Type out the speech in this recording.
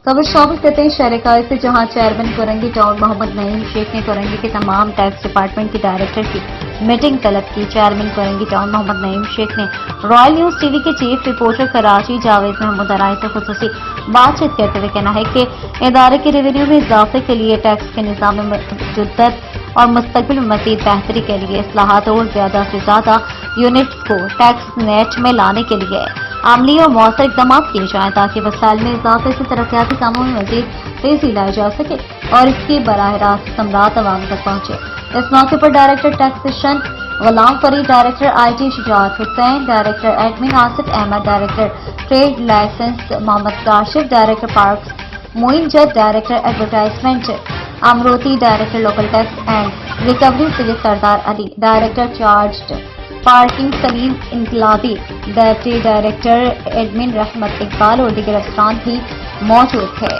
खबर शामिल करते हैं शहर से, जहां चेयरमैन कोरंगी टाउन मोहम्मद नईम शेख ने कोरंगी के तमाम टैक्स डिपार्टमेंट के डायरेक्टर की मीटिंग तलब की। चेयरमैन कोरंगी टाउन मोहम्मद नईम शेख ने रॉयल न्यूज टीवी के चीफ रिपोर्टर कराची जावेद महमूद अराई से खुसूसी बातचीत करते हुए कहना है कि इदारे के रेवेन्यू में इजाफे के लिए, टैक्स के निज़ाम में जुद्दत और मुस्तकबिल में मज़ीद बेहतरी के लिए इस्लाहात और ज़्यादा से ज़्यादा यूनिट्स को टैक्स नेट में लाने के लिए अमली और मौसर इकदाम किए जाएं, ताकि वसाइल में इजाफे से तरक्याती कामों में मज़ीद तेजी लाई जा सके और इसकी बराह रास्त समरात अवाम तक पहुंचे। इस मौके पर director taxation Ghulam Farid, director IT Shujaat Hussain, director admin Asif Ahmed, director trade licence Mohammad Kashif, director parks Moin Jad, director advertisement Amroti, director local tax and recovery Syed Sardar Ali, director charged parking Saleem Inqalabi, deputy director admin Rahmat Iqbal और दीगर अफसरान भी मौजूद थे।